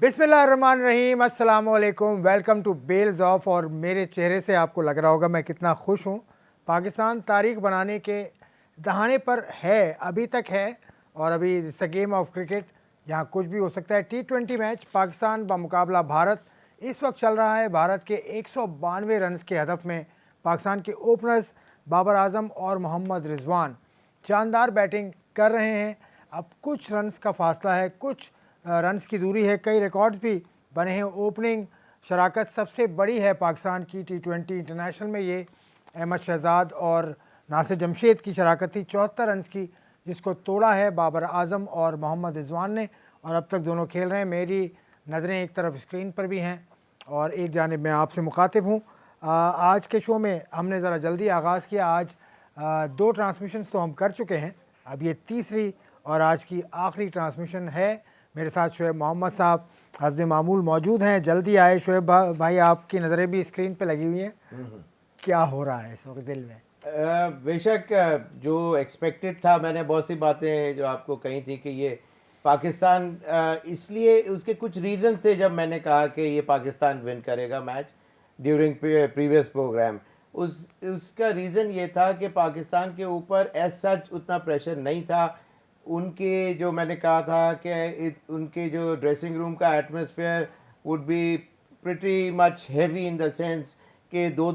बिस्मिल्लाहिर्रहमानिर्रहीम, अस्सलाम वालेकुम, वेलकम टू बेल्स ऑफ। और मेरे चेहरे से आपको लग रहा होगा मैं कितना खुश हूँ। पाकिस्तान तारीख बनाने के दहाने पर है, अभी तक है। और अभी it's a game of cricket, यहाँ कुछ भी हो सकता है। T20 मैच पाकिस्तान बमुकाबला भारत इस वक्त चल रहा है। भारत के 192 रन के हदफ में पाकिस्तान के ओपनर्स बाबर आजम और मोहम्मद रिजवान शानदार बैटिंग कर रहे हैं। अब कुछ रन्स का फासला है, कुछ रन्स की दूरी है, कई रिकॉर्ड्स भी बने हैं। ओपनिंग शराकत सबसे बड़ी है पाकिस्तान की T20 इंटरनेशनल में, ये अहमद शहजाद और नासिर जमशेद की शराकत थी 74 रन्स की, जिसको तोड़ा है बाबर आजम और मोहम्मद रिजवान ने। और अब तक दोनों खेल रहे हैं। मेरी नज़रें एक तरफ स्क्रीन पर भी हैं और एक जानिब मैं आपसे मुखातिब हूँ। आज के शो में हमने ज़रा जल्दी आगाज़ किया। आज 2 ट्रांसमिशंस तो हम कर चुके हैं, अब ये तीसरी और आज की आखिरी ट्रांसमिशन है। मेरे साथ शोएब मोहम्मद साहब हस्ब मामूल मौजूद हैं। जल्दी आए शोएब भाई, आपकी नज़रें भी स्क्रीन पे लगी हुई हैं। क्या हो रहा है इस वक्त दिल में? बेशक जो एक्सपेक्टेड था, मैंने बहुत सी बातें जो आपको कही थी कि ये पाकिस्तान, इसलिए उसके कुछ रीज़न थे जब मैंने कहा कि ये पाकिस्तान विन करेगा मैच ड्यूरिंग प्रीवियस प्रोग्राम। उसका रीज़न ये था कि पाकिस्तान के ऊपर एज सच उतना प्रेशर नहीं था। उनके जो मैंने कहा था कि उनके जो ड्रेसिंग रूम का atmosphere would be pretty much heavy in the sense कि दो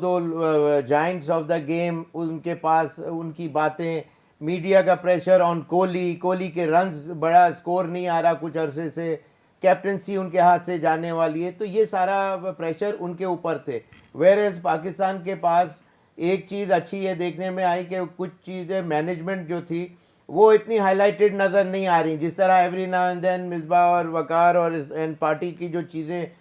जाइंट्स ऑफ द गेम उनके पास, उनकी बातें, मीडिया का प्रेशर ऑन कोहली के रन्स, बड़ा स्कोर नहीं आ रहा कुछ अरसे से, कैप्टनसी उनके हाथ से जाने वाली है, तो ये सारा प्रेशर उनके ऊपर थे। वेयर पाकिस्तान के पास एक चीज़ अच्छी ये देखने में आई कि कुछ चीज़ें मैनेजमेंट जो थी वो इतनी हाईलाइटेड नज़र नहीं आ रही। जिस तरह every now and then Misbah और वकार और एंड पार्टी की जो चीज़ें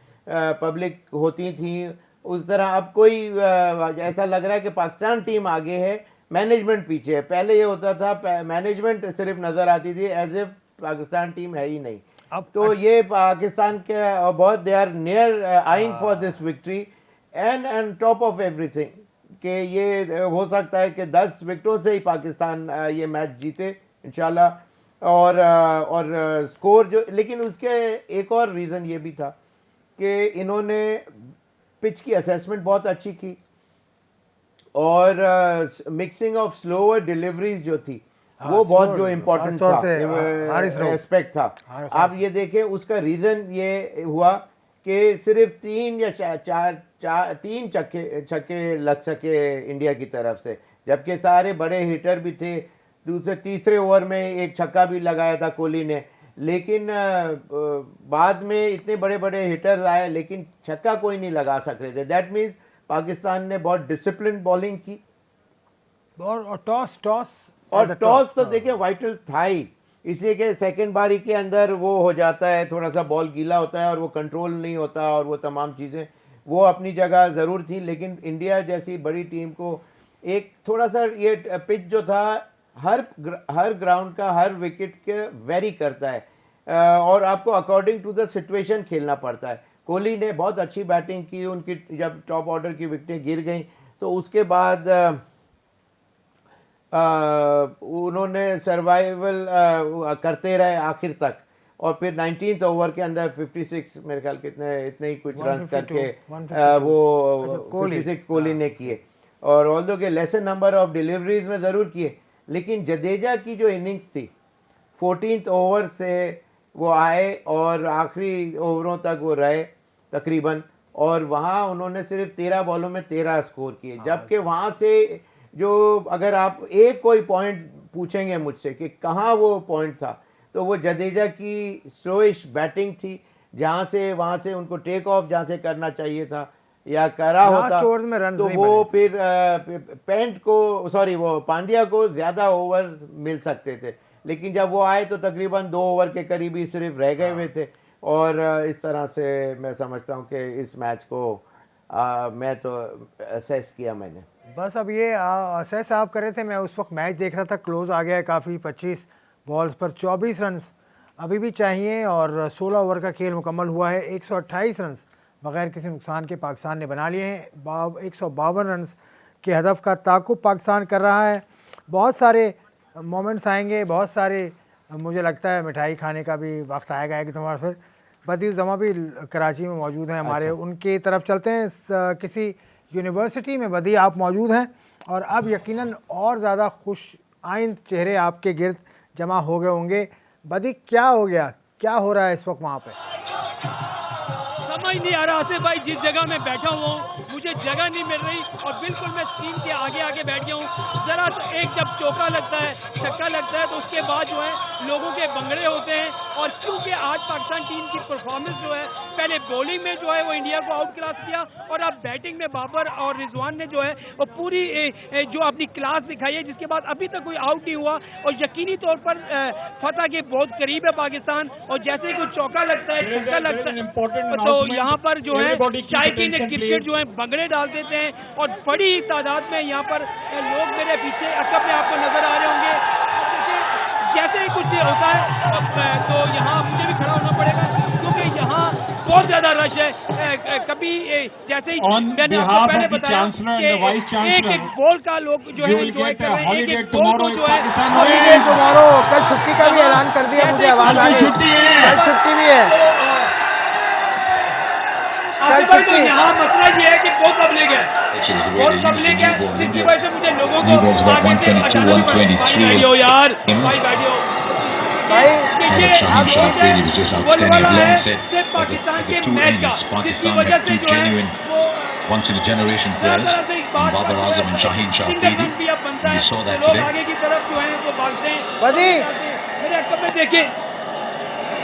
पब्लिक होती थी, उस तरह अब कोई ऐसा लग रहा है कि पाकिस्तान टीम आगे है, मैनेजमेंट पीछे है। पहले ये होता था मैनेजमेंट सिर्फ नज़र आती थी, एज इफ पाकिस्तान टीम है ही नहीं। अब तो ये पाकिस्तान के बहुत they are near eyeing for this victory and top of everything कि ये हो सकता है कि 10 विकेटों से ही पाकिस्तान ये मैच जीते इंशाल्लाह। और स्कोर जो, लेकिन उसके एक और रीज़न ये भी था कि इन्होंने पिच की असेसमेंट बहुत अच्छी की और मिक्सिंग ऑफ स्लोअर डिलीवरीज जो थी वो बहुत जो इम्पोर्टेंट था, एस्पेक्ट था। आप ये देखें, उसका रीज़न ये हुआ कि सिर्फ 3 या 3 छक्के लग सके इंडिया की तरफ से, जबकि सारे बड़े हिटर भी थे। तीसरे ओवर में एक छक्का भी लगाया था कोहली ने, लेकिन बाद में इतने बड़े बड़े हिटर्स आए लेकिन छक्का कोई नहीं लगा सक रहे थे। दैट मीन्स पाकिस्तान ने बहुत डिसिप्लिन बॉलिंग की और टॉस तो देखिए वाइटल था ही, इसलिए कि सेकंड बारी के अंदर वो हो जाता है, थोड़ा सा बॉल गीला होता है और वो कंट्रोल नहीं होता, और वो तमाम चीज़ें वो अपनी जगह ज़रूर थी। लेकिन इंडिया जैसी बड़ी टीम को एक थोड़ा सा ये पिच जो था हर ग्राउंड का हर विकेट के वेरी करता है, और आपको अकॉर्डिंग टू द सिचुएशन खेलना पड़ता है। कोहली ने बहुत अच्छी बैटिंग की, उनकी जब टॉप ऑर्डर की विकेटें गिर गई तो उसके बाद उन्होंने सर्वाइवल करते रहे आखिर तक, और फिर 19th ओवर के अंदर 56 मेरे ख्याल के इतने ही कुछ रन करके वो 56 कोहली ने किए, और ऑल्दो के लेसन नंबर ऑफ डिलीवरीज में ज़रूर किए। लेकिन जडेजा की जो इनिंग्स थी 14th ओवर से वो आए और आखिरी ओवरों तक वो रहे तकरीबन, और वहाँ उन्होंने सिर्फ 13 बॉलों में 13 स्कोर किए। जबकि वहाँ से जो अगर आप एक कोई पॉइंट पूछेंगे मुझसे कि कहाँ वो पॉइंट था, तो वो जडेजा की स्लोइश बैटिंग थी, जहाँ से वहाँ से उनको टेक ऑफ जहाँ से करना चाहिए था या करा होता तो वो फिर वो पांड्या को ज़्यादा ओवर मिल सकते थे। लेकिन जब वो आए तो तकरीबन 2 ओवर के करीब ही सिर्फ रह गए हुए थे, और इस तरह से मैं समझता हूँ कि इस मैच को मैं तो असेस किया मैंने। बस अब ये असेस आप कर रहे थे, मैं उस वक्त मैच देख रहा था, क्लोज आ गया है काफ़ी। 25 बॉल्स पर 24 रन अभी भी चाहिए और 16 ओवर का खेल मुकम्मल हुआ है। 128 रन बग़ैर किसी नुकसान के पाकिस्तान ने बना लिए हैं। 152 रन के हदफ का ताक़ुब पाकिस्तान कर रहा है। बहुत सारे मोमेंट्स आएंगे, बहुत सारे, मुझे लगता है मिठाई खाने का भी वक्त आएगा एक दफ़ा फिर। बदियुज़्ज़मा भी कराची में मौजूद हैं हमारे, उनकी तरफ चलते हैं। किसी यूनिवर्सिटी में बदी आप मौजूद हैं और अब यकीनन और ज़्यादा खुश आइंद चेहरे आपके गिर्द जमा हो गए होंगे। बदी, क्या हो गया, क्या हो रहा है इस वक्त वहाँ पे? समझ नहीं आ रहा आसिफ भाई, जिस जगह मैं बैठा हुआ हूँ मुझे जगह नहीं मिल रही और बिल्कुल मैं स्क्रीन के आगे आगे बैठ गया हूँ। जरा तो एक जब चौका लगता है, छक्का लगता है, तो उसके बाद जो है लोगों के बंगड़े होते हैं। और क्योंकि आज पाकिस्तान टीम की परफॉर्मेंस जो है, पहले बॉलिंग में जो है वो इंडिया को आउट क्लास किया और अब बैटिंग में बाबर और रिजवान ने जो है वो पूरी जो अपनी क्लास दिखाई है, जिसके बाद अभी तक कोई आउट नहीं हुआ और यकीनी तौर पर फतह के बहुत करीब है पाकिस्तान। और जैसे ही कोई चौका लगता है, छक्का लगता है, तो यहाँ पर जो है शायकीन क्रिकेट जो है बंगड़े डाल देते हैं और बड़ी तादाद में यहाँ पर लोग मेरे पीछे अकब में आपको नजर आ रहे होंगे। जैसे ही कुछ होता है तो यहाँ मुझे भी खड़ा होना पड़ेगा क्योंकि यहाँ बहुत ज्यादा रश है। कभी जैसे ही मैंने आपको पहले बताया कि एक एक बॉल का लोग जो है एंजॉय कर रहे हैं, एक एक बॉल को जो है हॉलीडे टुमारो, कल छुट्टी का भी ऐलान कर दिया, मुझे आवाज आ गई, कल छुट्टी भी है। तो यहाँ मसला ये है कि बहुत पब्लिक है, बहुत पब्लिक है, जिसकी वजह से मुझे लोगों को आगे से हटाना भी पड़ेगा। भाई बैठियो यार, भाई बैठियो भाई, अब बोल वाला है सिर्फ पाकिस्तान के मैच का, जिसकी वजह से जो है वो once in a generation players, Babar Azam and Shaheen Shah Afreedi. We saw that लोग today. आगे की तरफ जो है वो भागते हैं। बदी, मेरे अकब में देखिए,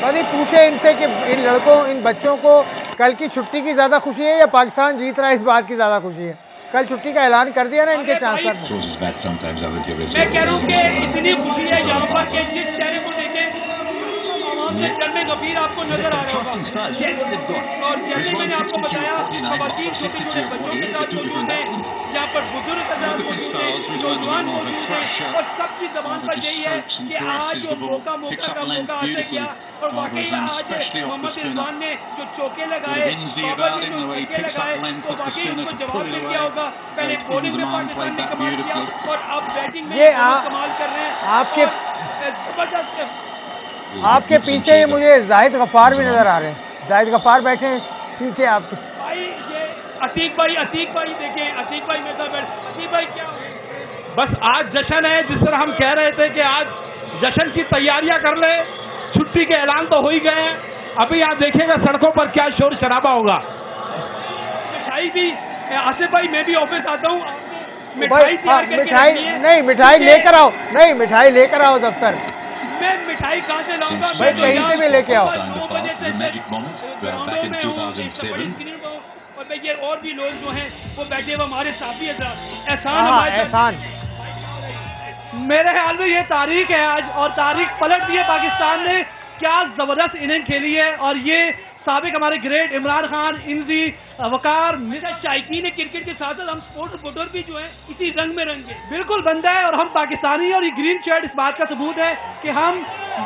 बदी पूछे इनसे कि इन लड़कों, इन बच्चों को कल की छुट्टी की ज़्यादा खुशी है या पाकिस्तान जीत रहा है इस बात की ज़्यादा खुशी है? कल छुट्टी का ऐलान कर दिया ना इनके चांसलर ने। Shows us that sometimes I will give it. मैं कह रहा हूँ कि इतनी खुशी है यहाँ पर कि जिस चेहरे को देखें आवाम से चलने गंभीर आपको नजर आ रहा होगा। और जैसे मैंने आपको बताया, खवातीन छोटे छोटे बच्चों के साथ मौजूद हैं, यहाँ पर बुजुर्ग के साथ मौजूद हैं, नौजवान मौजूद हैं और सबकी जबान पर यही है कि आज जो मौका का मौका हासिल किया। और वाकई आज मोहम्मद रिजवान ने जो चौके लगाए, बाबर ने जो चौके लगाए, तो वाकई उनको जवाब मिल गया होगा। पहले बॉलिंग में पाकिस्तान ने कमाल किया और अब बैटिंग में ये कमाल कर रहे हैं। आपके पीछे मुझे जाहिद गफ्फार भी नजर आ रहे हैं। जाहिद गफ्फार बैठे हैं पीछे आपके। भाई ये अतीक भाई देखें, अतीक भाई मेरे साथ बैठे। अतीक भाई क्या बस आज जश्न है, जिस तरह हम कह रहे थे कि आज जश्न की तैयारियां कर ले। छुट्टी के ऐलान तो हो ही गए हैं, अभी आप देखिएगा सड़कों पर क्या शोर शराबा होगा। मिठाई भी, आसिफ भाई मैं भी ऑफिस आता हूँ, मिठाई नहीं, मिठाई लेकर आओ, नहीं मिठाई लेकर आओ दफ्तर। मैं मिठाई कहाँ से लाऊंगा भाई, कहीं से भी लेके आओ। 9 बजे से और ये और भी लोग जो हैं वो बैठे हुए हमारे साथी एहसान। मेरे ख्याल में ये तारीख है आज, और तारीख पलट दी है पाकिस्तान ने। क्या जबरदस्त इनिंग खेली है और ये साबिक हमारे ग्रेट इमरान खान, इंजी, वकार, शायकीन क्रिकेट के साथ साथ हम स्पोर्ट्स रिपोर्टर भी जो है इसी रंग में रंगे बिल्कुल बनता है। और हम पाकिस्तानी, और ये ग्रीन शर्ट इस बात का सबूत है कि हम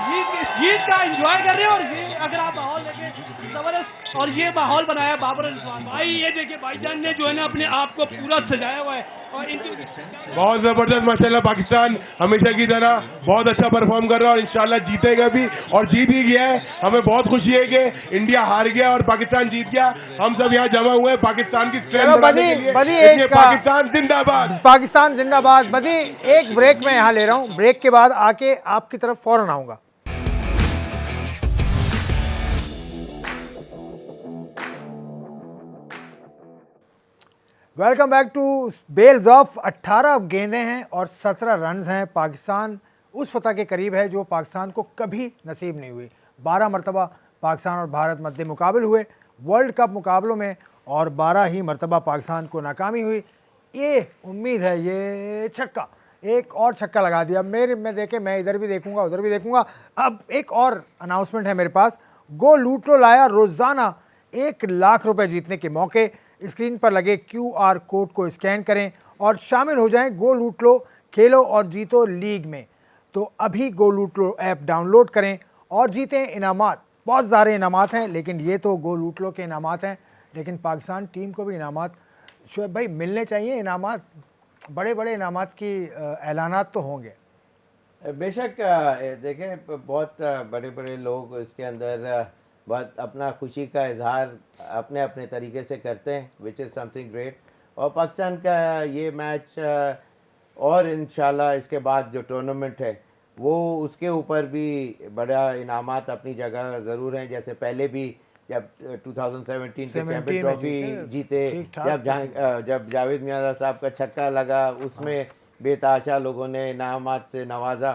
जीत का एंजॉय कर रहे हैं। और ये अगर आप माहौल देखें जबरदस्त, और ये माहौल बनाया बाबर रिजवान भाई। ये देखिए भाईजान ने जो है ना अपने आप को पूरा सजाया हुआ है और बहुत जबरदस्त माशाल्लाह। पाकिस्तान हमेशा की तरह बहुत अच्छा परफॉर्म कर रहा है और इंशाल्लाह जीतेगा भी, और जीत ही गया है। हमें बहुत खुशी है कि इंडिया हार गया और पाकिस्तान जीत गया। हम सब यहाँ जमा हुए पाकिस्तान की स्ट्रेंथ बढ़ाने के लिए। पाकिस्तान जिंदाबाद, पाकिस्तान जिंदाबाद। बदी, एक ब्रेक में यहाँ ले रहा हूँ, ब्रेक के बाद आके आपकी तरफ फौरन आऊंगा। Welcome back to Bails Off. 18 गेंदें हैं और 17 रन्स हैं। पाकिस्तान उस फतह के करीब है जो पाकिस्तान को कभी नसीब नहीं हुई। 12 मरतबा पाकिस्तान और भारत मध्य मुकाबल हुए वर्ल्ड कप मुकाबलों में और 12 ही मरतबा पाकिस्तान को नाकामी हुई। ये उम्मीद है ये छक्का, एक और छक्का लगा दिया मेरे में। देखे, मैं इधर भी देखूंगा उधर भी देखूंगा। अब एक और अनाउंसमेंट है मेरे पास। गो लूट लो लाया रोज़ाना 1 लाख रुपए जीतने के मौके। स्क्रीन पर लगे QR कोड को स्कैन करें और शामिल हो जाएं गो लूट लो खेलो और जीतो लीग में। तो अभी गो लूट लो ऐप डाउनलोड करें और जीतें इनामात। बहुत सारे इनामात हैं, लेकिन ये तो गो लूट लो के इनामात हैं, लेकिन पाकिस्तान टीम को भी इनामात शोएब भाई मिलने चाहिए। इनामात, बड़े बड़े इनामात की ऐलानात तो होंगे। बेशक देखें, बहुत बड़े बड़े लोग इसके अंदर बहुत अपना खुशी का इजहार अपने अपने तरीके से करते हैं, विच इज़ समथिंग ग्रेट। और पाकिस्तान का ये मैच और इंशाल्लाह इसके बाद जो टूर्नामेंट है वो उसके ऊपर भी बड़ा इनामात अपनी जगह ज़रूर हैं। जैसे पहले भी जब 2017 के चैंपियन ट्रॉफी जीते, जब जावेद मियां साहब का छक्का लगा उसमें बेताशा लोगों ने इनामात से नवाजा।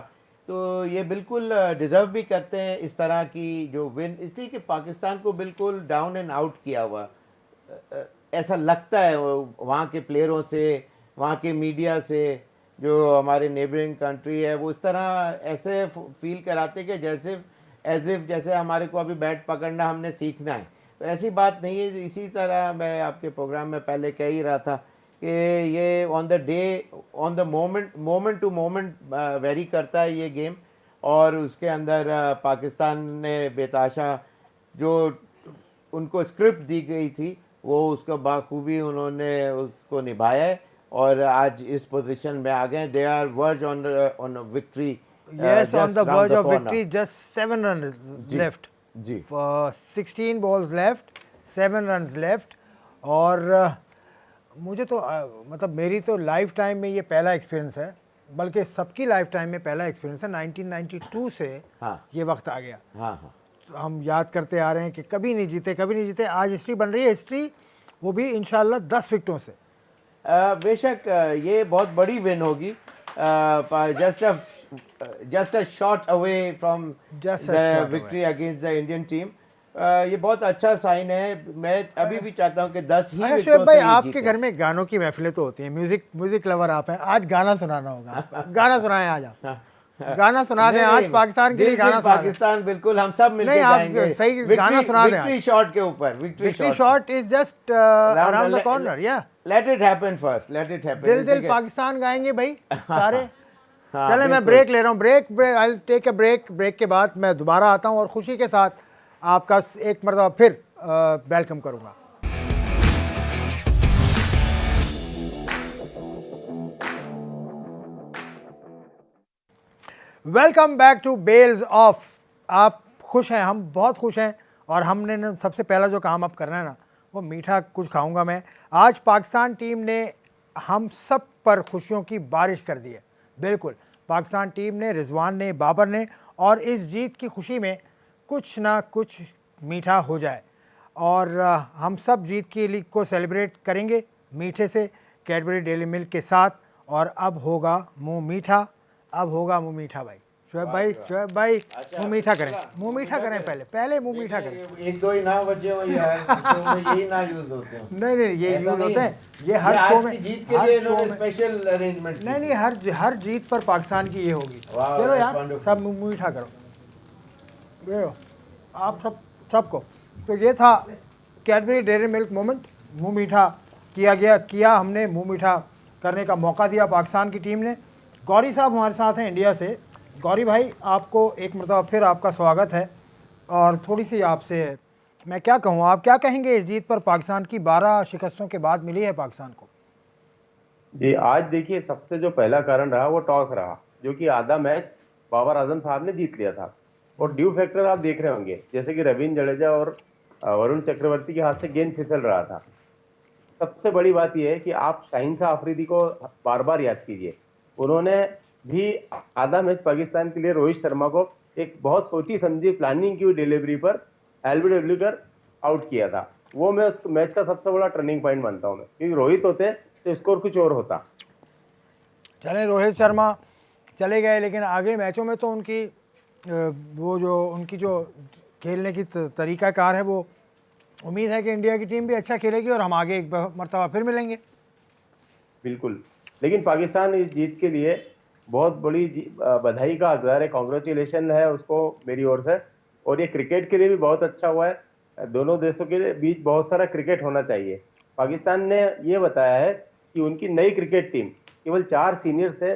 तो ये बिल्कुल डिज़र्व भी करते हैं इस तरह की जो विन, इसलिए कि पाकिस्तान को बिल्कुल डाउन एंड आउट किया हुआ ऐसा लगता है वहाँ के प्लेयरों से, वहाँ के मीडिया से, जो हमारे नेबरिंग कंट्री है वो इस तरह ऐसे फील कराते कि जैसे हमारे को अभी बैट पकड़ना हमने सीखना है। तो ऐसी बात नहीं है। इसी तरह मैं आपके प्रोग्राम में पहले कह ही रहा था कि ये on the day, on the moment to moment vary करता है ये गेम। और उसके अंदर पाकिस्तान ने बेताशा जो उनको स्क्रिप्ट दी गई थी वो उसको बाखूबी उन्होंने उसको निभाया है और आज इस पोजीशन में आ गए। They are verge on victory. Yes, on the verge of victory, just 7 runs left. जी 16 balls left, 7 runs left. और मुझे तो मतलब मेरी तो लाइफ टाइम में ये पहला एक्सपीरियंस है, बल्कि सबकी लाइफ टाइम में पहला एक्सपीरियंस है। 1992 से हाँ ये वक्त आ गया। हाँ हाँ तो हम याद करते आ रहे हैं कि कभी नहीं जीते। आज हिस्ट्री बन रही है, हिस्ट्री वो भी इंशाल्लाह 10 विकेटों से। बेशक ये बहुत बड़ी विन होगी। just a shot away from the victory against the Indian team. ये बहुत अच्छा साइन है। मैं अभी भी चाहता हूँ कि 10 ही विकेटों शोएब भाई, से आपके घर में गानों की महफिलें तो होती हैं, म्यूजिक लवर आप हैं, आज गाना सुनाना होगा। गाना सुनाएं आज आप, गाना सुना दें आज पाकिस्तान के लिए। गाना पाकिस्तान बिल्कुल हम सब मिलकर गाएंगे। सही गाना सुना दें। विक्ट्री शॉट के ऊपर, victory shot is just around the corner. या let it happen first, let it happen. दिल पाकिस्तान गाएंगे भाई सारे। चले मैं ब्रेक ले रहा हूँ, break I will take a break के बाद मैं दोबारा आता हूँ और खुशी के साथ आपका एक मरतबा फिर वेलकम करूँगा। Welcome back to Bails Off. आप खुश हैं, हम बहुत खुश हैं। और हमने ना सबसे पहला जो काम अब करना है ना, वो मीठा कुछ खाऊंगा मैं। आज पाकिस्तान टीम ने हम सब पर खुशियों की बारिश कर दी है। बिल्कुल, पाकिस्तान टीम ने, रिजवान ने, बाबर ने, और इस जीत की खुशी में कुछ ना कुछ मीठा हो जाए। और हम सब जीत की लीग को सेलिब्रेट करेंगे मीठे से, कैडबरी डेयरी मिल्क के साथ। और अब होगा मुँह मीठा, अब होगा मुँह मीठा भाई। शोएब भाई मुँह मीठा करें, मुँह मीठा करें, पहले मुँह मीठा करें। एक दो ही ना बचे हो यार, तो यही ना यूज होते हैं। नहीं ये यूज होते हैं। ये हर शो में, जीत के लिए इन्होंने स्पेशल अरेंजमेंट। नहीं हर जीत पर पाकिस्तान की ये होगी। चलो यार सब मुँह मीठा करो आप सबको। तो ये था कैडबरी डेयरी मिल्क मोमेंट। मुँह मीठा किया हमने, मुँह मीठा करने का मौका दिया पाकिस्तान की टीम ने। गौरी साहब हमारे साथ हैं इंडिया से। गौरी भाई, आपको एक मरतबा फिर आपका स्वागत है। और थोड़ी सी आपसे मैं क्या कहूँ, आप क्या कहेंगे इस जीत पर? पाकिस्तान की 12 शिकस्तों के बाद मिली है पाकिस्तान को। जी, आज देखिए सबसे जो पहला कारण रहा वो टॉस रहा, जो कि आधा मैच बाबर आजम साहब ने जीत लिया था। और ड्यू फैक्टर आप देख रहे होंगे, जैसे कि रवींद्र जडेजा और वरुण चक्रवर्ती के हाथ से गेंद फिसल रहा था। सबसे बड़ी बात यह है कि आप शाहीन शाह अफरीदी को बार बार याद कीजिए, उन्होंने भी आधा मैच पाकिस्तान के लिए रोहित शर्मा को एक बहुत सोची समझी प्लानिंग की हुई डिलीवरी पर एलबीडब्ल्यू कर आउट किया था। वो मैं उस मैच का सबसे बड़ा टर्निंग पॉइंट मानता हूं मैं, क्योंकि रोहित होते तो स्कोर कुछ और होता। चले रोहित शर्मा चले गए, लेकिन आगे मैचों में तो उनकी जो खेलने की तरीकाकार है, वो उम्मीद है कि इंडिया की टीम भी अच्छा खेलेगी और हम आगे एक मरतबा फिर मिलेंगे। बिल्कुल, लेकिन पाकिस्तान इस जीत के लिए बहुत बड़ी बधाई का हकदार है। कॉन्ग्रेचुलेशन है उसको मेरी ओर से। और ये क्रिकेट के लिए भी बहुत अच्छा हुआ है। दोनों देशों के बीच बहुत सारा क्रिकेट होना चाहिए। पाकिस्तान ने ये बताया है कि उनकी नई क्रिकेट टीम केवल 4 सीनियर थे।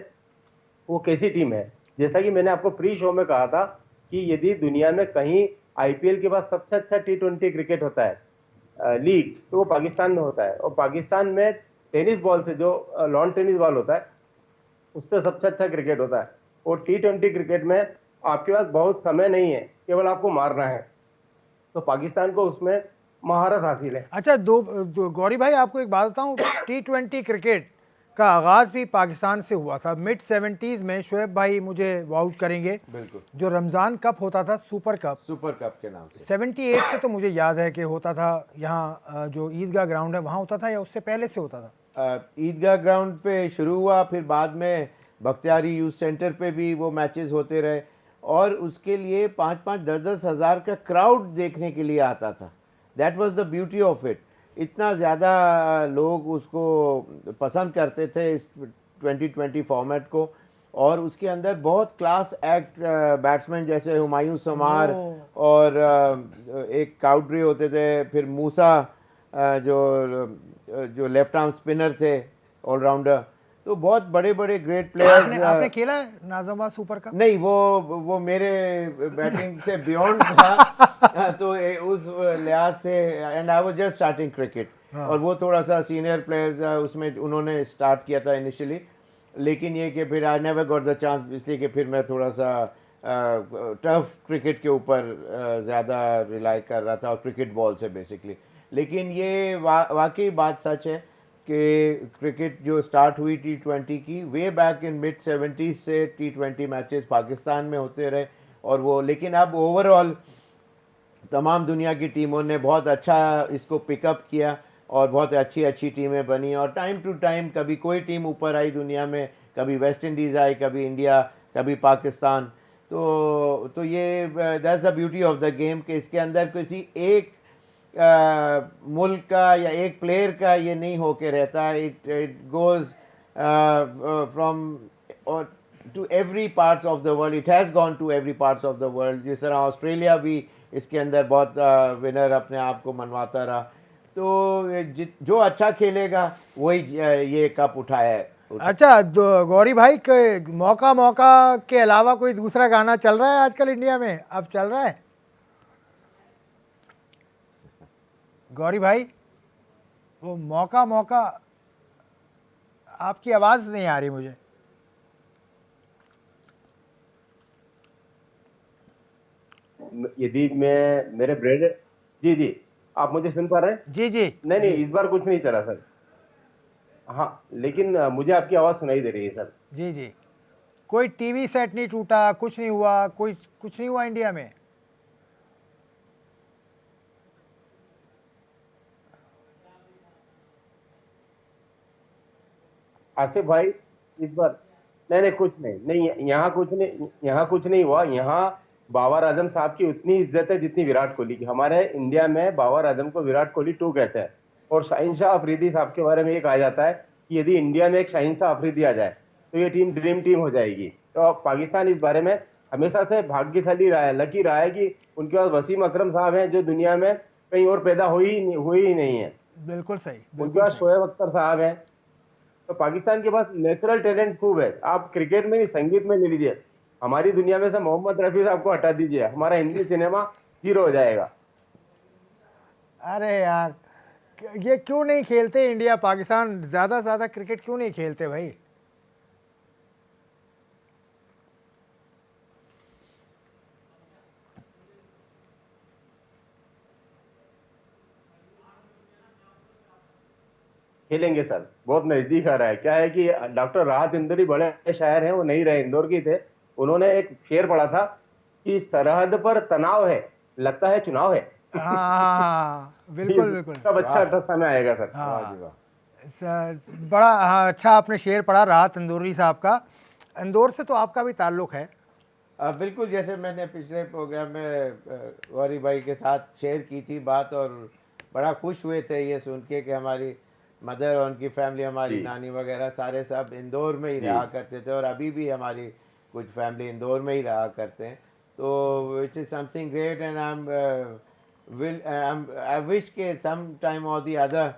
वो कैसी टीम है? जैसा कि मैंने आपको प्री शो में कहा था कि यदि दुनिया में कहीं आईपीएल के बाद सबसे अच्छा T20 क्रिकेट होता है लीग, तो वो पाकिस्तान में होता है। और पाकिस्तान में टेनिस बॉल से, जो लॉन टेनिस बॉल होता है, उससे सबसे अच्छा क्रिकेट होता है। और T20 क्रिकेट में आपके पास बहुत समय नहीं है, केवल आपको मारना है। तो पाकिस्तान को उसमें महारत हासिल है। अच्छा गौरी भाई आपको एक बात बताऊं, T20 क्रिकेट का आगाज भी पाकिस्तान से हुआ था मिड 70s में। शुएब भाई मुझे वाउच करेंगे, बिल्कुल जो रमज़ान कप होता था, सुपर कप के नाम से 78 से तो मुझे याद है कि होता था। यहाँ जो ईदगाह ग्राउंड है वहाँ होता था या उससे पहले से होता था? ईदगाह ग्राउंड पे शुरू हुआ, फिर बाद में बख्तियारी यूथ सेंटर पे भी वो मैचेस होते रहे, और उसके लिए 5-5, 10-10 हज़ार का क्राउड देखने के लिए आता था। That was the beauty of it. इतना ज़्यादा लोग उसको पसंद करते थे इस 2020 फॉर्मेट को, और उसके अंदर बहुत क्लास एक्ट बैट्समैन जैसे हुमायूं समार और एक काउड्री होते थे, फिर मूसा जो लेफ्ट आर्म स्पिनर थे, ऑलराउंडर। तो बहुत बड़े बड़े ग्रेट प्लेयर्स। आपने खेला है नाज़िमा सुपर कप? नहीं, वो मेरे बैटिंग से बियॉन्ड था तो उस लिहाज से, and I was just starting cricket, और वो थोड़ा सा सीनियर प्लेयर्स उसमें उन्होंने स्टार्ट किया था इनिशियली, लेकिन ये कि फिर I never got the chance, इसलिए कि फिर मैं थोड़ा सा टफ क्रिकेट के ऊपर ज़्यादा रिलाई कर रहा था, और क्रिकेट बॉल से बेसिकली। लेकिन ये वाकई बात सच है कि क्रिकेट जो स्टार्ट हुई T20 की way back in mid 70s से T20 मैचेस पाकिस्तान में होते रहे, और वो, लेकिन अब ओवरऑल तमाम दुनिया की टीमों ने बहुत अच्छा इसको पिकअप किया, और बहुत अच्छी अच्छी टीमें बनी, और टाइम टू टाइम कभी कोई टीम ऊपर आई दुनिया में, कभी वेस्ट इंडीज़ आई, कभी इंडिया, कभी पाकिस्तान। तो ये that's the beauty of the game कि इसके अंदर किसी एक मुल्क का या एक प्लेयर का ये नहीं होके रहता। It goes from to every parts of the world. It has gone to every parts of the world. जिस तरह ऑस्ट्रेलिया भी इसके अंदर बहुत विनर अपने आप को मनवाता रहा। तो जो अच्छा खेलेगा वही ये कप उठाया है। अच्छा गौरी भाई के मौका के अलावा कोई दूसरा गाना चल रहा है आजकल इंडिया में? अब चल रहा है गौरी भाई? वो मौका आपकी आवाज़ नहीं आ रही मुझे। यदि मैं मेरे ब्रेड जी आप मुझे सुन पा रहे हैं? जी नहीं, इस बार कुछ नहीं चला सर। हाँ, लेकिन मुझे आपकी आवाज़ सुनाई दे रही है सर। जी कोई टीवी सेट नहीं टूटा, कुछ नहीं हुआ, कुछ नहीं हुआ इंडिया में? आसिफ भाई इस बार नहीं यहाँ कुछ नहीं हुआ। यहाँ बाबर आजम साहब की उतनी इज्जत है जितनी विराट कोहली की। हमारे इंडिया में बाबर आजम को विराट कोहली 2 कहते हैं, और शाहीन शाह अफरीदी साहब के बारे में ये कहा जाता है कि यदि इंडिया में एक शाहीन शाह अफरीदी आ जाए तो ये टीम ड्रीम टीम हो जाएगी। तो पाकिस्तान इस बारे में हमेशा से भाग्यशाली रहा है, लकी रहा है कि उनके पास वसीम अकरम साहब हैं, जो दुनिया में कहीं और पैदा हुई ही नहीं है। बिल्कुल सही। उनके पास शोएब अख्तर साहब हैं। तो पाकिस्तान के पास नेचुरल टैलेंट खूब है। आप क्रिकेट में नहीं, संगीत में ले लीजिए, हमारी दुनिया में से मोहम्मद रफी साहब को हटा दीजिए, हमारा हिंदी सिनेमा 0 हो जाएगा। अरे यार, ये क्यों नहीं खेलते इंडिया पाकिस्तान ज़्यादा से ज़्यादा क्रिकेट क्यों नहीं खेलते भाई? खेलेंगे सर, बहुत नजदीक आ रहा है। क्या है कि डॉक्टर राहत इंदौरी बड़े शायर हैं, वो नहीं रहे, इंदौर की थे। उन्होंने एक शेर पढ़ा था कि सरहद पर तनाव है, लगता है चुनाव है। हाँ बिल्कुल। सब अच्छा समय आएगा सर। बड़ा अच्छा आपने शेर पढ़ा राहत इंदौरी साहब का। इंदौर से तो आपका भी ताल्लुक है? बिल्कुल, जैसे मैंने पिछले प्रोग्राम में गौरी भाई के साथ शेयर की थी बात, और बड़ा खुश हुए थे ये सुन के कि हमारी मदर और उनकी फैमिली, हमारी नानी वगैरह सारे सब इंदौर में ही रहा करते थे, और अभी भी हमारी कुछ फैमिली इंदौर में ही रहा करते हैं। तो it is something great, and I wish के सम टाइम और दी अदर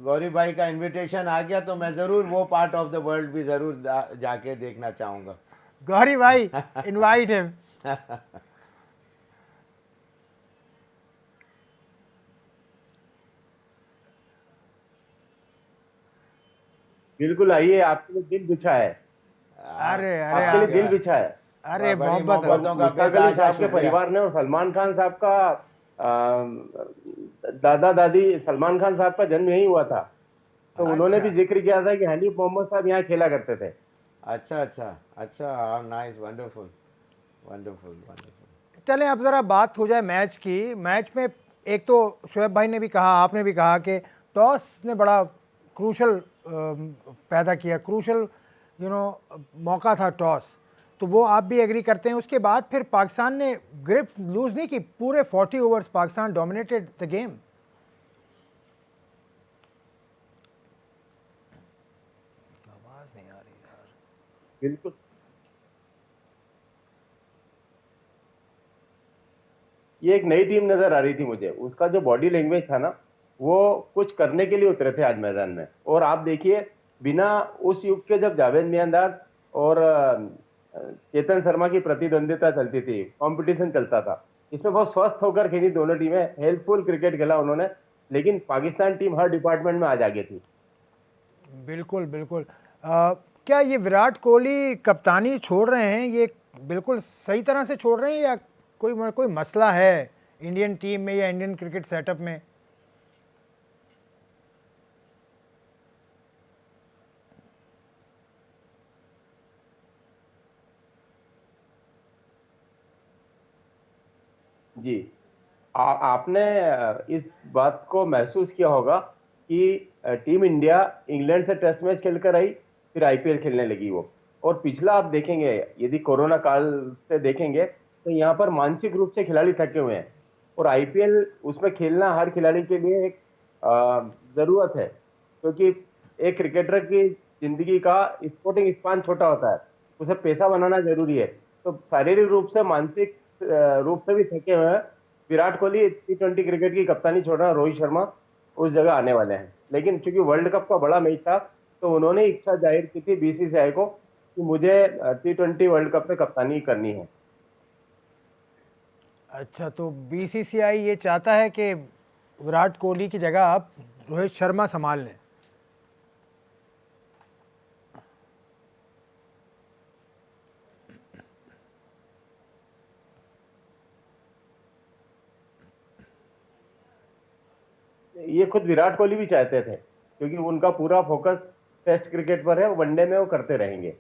गौरी भाई का इनविटेशन आ गया तो मैं ज़रूर वो पार्ट ऑफ द वर्ल्ड भी ज़रूर जाके देखना चाहूँगा। गौरी भाई इनवाइट हिम। बिल्कुल आइए, आपके लिए दिल बिछा है। अरे आपके लिए दिल बिछा है। अरे मोहब्बतों मुश्ताक अली साहब के परिवार ने और सलमान खान साहब का दादा दादी सलमान खान साहब का जन्म यहीं हुआ था, तो उन्होंने अच्छा भी जिक्र किया था कि हनीफ मोहम्मद साहब यहाँ खेला करते थे। अच्छा अच्छा अच्छा, नाइस, वंडरफुल वंडरफुल वंडरफुल। चलें अब ज़रा बात हो जाए मैच की। मैच में एक तो शोएब भाई ने भी कहा, आपने भी कहा कि टॉस ने बड़ा क्रूशल पैदा किया, क्रूशल मौका था टॉस, तो वो आप भी एग्री करते हैं। उसके बाद फिर पाकिस्तान ने ग्रिप लूज़ नहीं की, पूरे 40 overs Pakistan dominated the game. आवाज़ नहीं आ रही यार। बिल्कुल, ये एक नई टीम नजर आ रही थी मुझे। उसका जो बॉडी लैंग्वेज था ना, वो कुछ करने के लिए उतरे थे आज मैदान में। और आप देखिए, बिना उस युग के जब जावेद मियांदाद और चेतन शर्मा की प्रतिद्वंदिता चलती थी, कंपटीशन चलता था, इसमें बहुत स्वस्थ होकर खेली दोनों टीमें, हेल्पफुल क्रिकेट खेला उन्होंने। लेकिन पाकिस्तान टीम हर डिपार्टमेंट में आज आगे थी। बिल्कुल बिल्कुल। क्या ये विराट कोहली कप्तानी छोड़ रहे हैं, ये बिल्कुल सही तरह से छोड़ रहे हैं या कोई कोई मसला है इंडियन टीम में या इंडियन क्रिकेट सेटअप में? जी, आपने इस बात को महसूस किया होगा कि टीम इंडिया इंग्लैंड से टेस्ट मैच खेलकर आई, फिर आईपीएल खेलने लगी वो। और पिछला आप देखेंगे, यदि कोरोना काल से देखेंगे, तो यहाँ पर मानसिक रूप से खिलाड़ी थके हुए हैं। और आईपीएल, उसमें खेलना हर खिलाड़ी के लिए एक जरूरत है, क्योंकि एक क्रिकेटर की जिंदगी का स्पोर्टिंग स्पान छोटा होता है, उसे पैसा बनाना जरूरी है। तो शारीरिक रूप से, मानसिक रूप से भी थके हुए हैं। विराट कोहली T20 क्रिकेट की कप्तानी छोड़ रहा, रोहित शर्मा उस जगह आने वाले हैं। लेकिन चूंकि वर्ल्ड कप का बड़ा मैच था, तो उन्होंने इच्छा जाहिर की थी बीसीसीआई को कि मुझे T20 वर्ल्ड कप में कप्तानी करनी है। अच्छा, तो बीसीसीआई ये चाहता है कि विराट कोहली की जगह आप रोहित शर्मा संभाल लें। ये खुद विराट कोहली भी चाहते थे, क्योंकि उनका पूरा फोकस टेस्ट क्रिकेट पर है, वनडे में वो करते रहेंगे।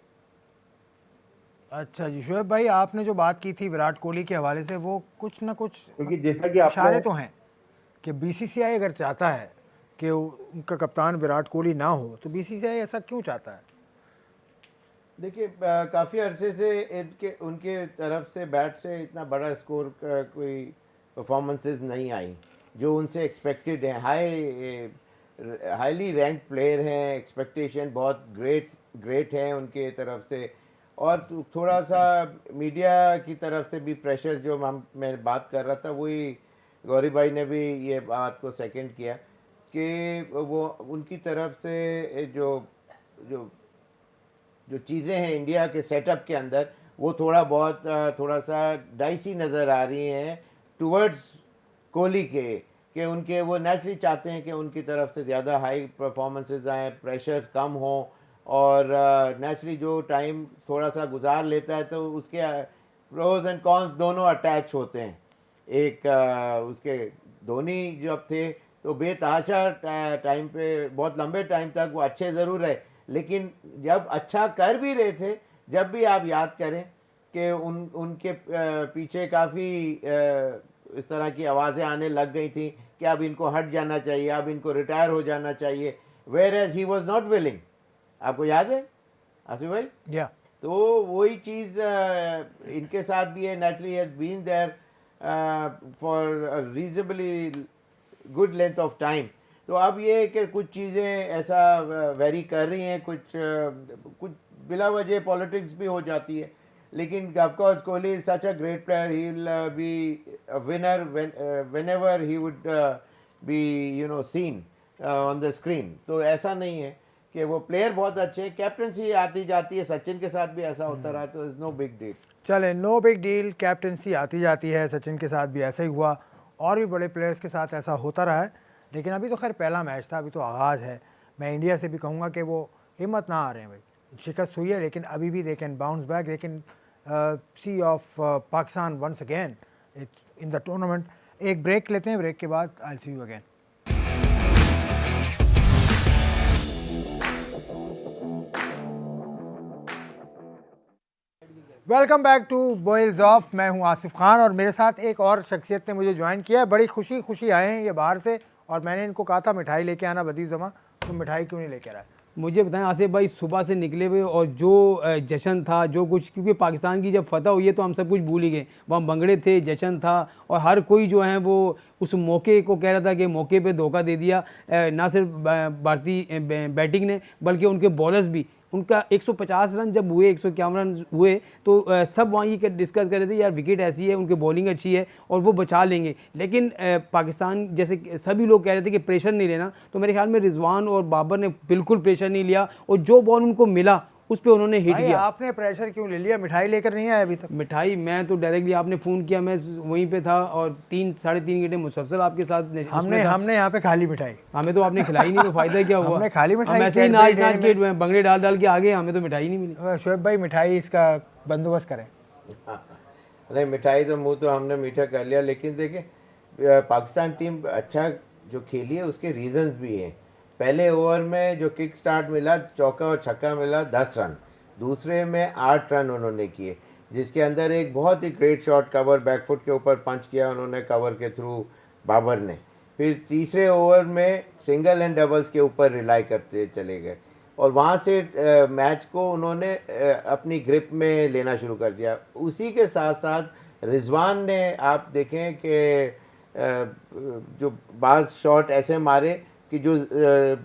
अच्छा जी, शोएब भाई आपने जो बात की थी विराट कोहली के हवाले से, वो कुछ ना कुछ क्योंकि जैसा कि इशारे आपने तो हैं कि बीसीसीआई अगर चाहता है कि उनका कप्तान विराट कोहली ना हो, तो बीसीसीआई ऐसा क्यों चाहता है? देखिए, काफ़ी अरसे से इनके उनके तरफ से बैट से इतना बड़ा स्कोर कोई परफॉर्मेंसेस नहीं आई जो उनसे एक्सपेक्टेड है। हाईली रैंक प्लेयर हैं, एक्सपेक्टेशन बहुत ग्रेट है उनके तरफ से। और थोड़ा सा मीडिया की तरफ से भी प्रेशर, जो मैं बात कर रहा था, वही गौरी भाई ने भी ये बात को सेकंड किया कि वो उनकी तरफ से जो जो जो चीज़ें हैं इंडिया के सेटअप के अंदर, वो थोड़ा सा डाइसी नज़र आ रही हैं टुवर्ड्स कोहली कि उनके वो नेचुरली चाहते हैं कि उनकी तरफ से ज़्यादा हाई परफॉर्मेंसेज आएँ, प्रेशर्स कम हों, और नेचुरली जो टाइम थोड़ा सा गुजार लेता है तो उसके प्रोज एंड कॉन्स दोनों अटैच होते हैं। एक उसके धोनी जब थे तो बेतहाशा टाइम पे, बहुत लंबे टाइम तक वो अच्छे ज़रूर रहे, लेकिन जब अच्छा कर भी रहे थे, जब भी आप याद करें कि उनके पीछे काफ़ी इस तरह की आवाज़ें आने लग गई थी कि अब इनको हट जाना चाहिए, अब इनको रिटायर हो जाना चाहिए, whereas he was not willing. आपको याद है आसिफ भाई? या तो वही चीज़ इनके साथ भी है। Naturally has been there for reasonably good length of time. तो अब ये है कि कुछ चीज़ें ऐसा वेरी कर रही हैं, कुछ बिला वजह पॉलिटिक्स भी हो जाती है, लेकिन of course Kohli is such a great player, he will be a winner whenever he would be seen on the screen. तो ऐसा नहीं है कि वो प्लेयर बहुत अच्छे हैं, कैप्टनसी आती जाती है, सचिन के साथ भी ऐसा होता रहा, तो इज नो बिग डील। चले, नो बिग डील, कैप्टनसी आती जाती है, सचिन के साथ भी ऐसा ही हुआ, और भी बड़े प्लेयर्स के साथ ऐसा होता रहा है। लेकिन अभी तो खैर पहला मैच था, अभी तो आगाज़ है। मैं इंडिया से भी कहूँगा कि वो हिम्मत ना आ रहे हैं भाई, शिकस्त हुई है लेकिन अभी भी they can bounce back, they can see off Pakistan once again in the tournament. एक ब्रेक लेते हैं, ब्रेक के बाद I see you again. Welcome back to boils off. मैं हूं आसिफ खान और मेरे साथ एक और शख्सियत ने मुझे ज्वाइन किया है। बड़ी खुशी आए हैं ये बाहर से और मैंने इनको कहा था मिठाई लेके आना। बदी जमा, तुम मिठाई क्यों नहीं लेके आए? मुझे बताएं आसिफ भाई, सुबह से निकले हुए और जो जश्न था, जो कुछ, क्योंकि पाकिस्तान की जब फतह हुई है तो हम सब कुछ भूल ही गए। वहाँ भंगड़े थे, जश्न था और हर कोई जो है वो उस मौके को कह रहा था कि मौके पे धोखा दे दिया। ना सिर्फ भारतीय बैटिंग ने बल्कि उनके बॉलर्स भी। उनका 150 रन जब हुए, 151 रन हुए तो सब वहाँ ये डिस्कस कर रहे थे यार विकेट ऐसी है, उनकी बॉलिंग अच्छी है और वो बचा लेंगे। लेकिन पाकिस्तान जैसे सभी लोग कह रहे थे कि प्रेशर नहीं लेना, तो मेरे ख्याल में रिजवान और बाबर ने बिल्कुल प्रेशर नहीं लिया और जो बॉल उनको मिला उस पर उन्होंने हिट किया। आपने प्रेशर क्यों ले लिया? मिठाई लेकर नहीं आया अभी तक? मिठाई मैं तो डायरेक्टली, आपने फ़ोन किया मैं वहीं पे था और 3-3.5 घंटे मुसलसल आपके साथ हमने यहाँ पे खाली मिठाई, हमें तो आपने खिलाई नहीं तो फायदा क्या हुआ? हमने खाली मिठाई, ऐसे ही नाच के बंगड़े डाल के आ गए, हमें तो मिठाई नहीं मिली। शोएब भाई मिठाई इसका बंदोबस्त करें। नहीं, मिठाई तो मुँह तो हमने मीठा कर लिया, लेकिन देखिए पाकिस्तान टीम अच्छा जो खेली है उसके रीजंस भी हैं। पहले ओवर में जो किक स्टार्ट मिला, चौका और छक्का मिला 10 रन, दूसरे में 8 रन उन्होंने किए, जिसके अंदर एक बहुत ही ग्रेट शॉट कवर बैकफुट के ऊपर पंच किया उन्होंने कवर के थ्रू बाबर ने। फिर तीसरे ओवर में सिंगल एंड डबल्स के ऊपर रिलाई करते चले गए और वहाँ से मैच को उन्होंने अपनी ग्रिप में लेना शुरू कर दिया। उसी के साथ साथ रिजवान ने आप देखें कि जो बाज़ शॉट ऐसे मारे कि जो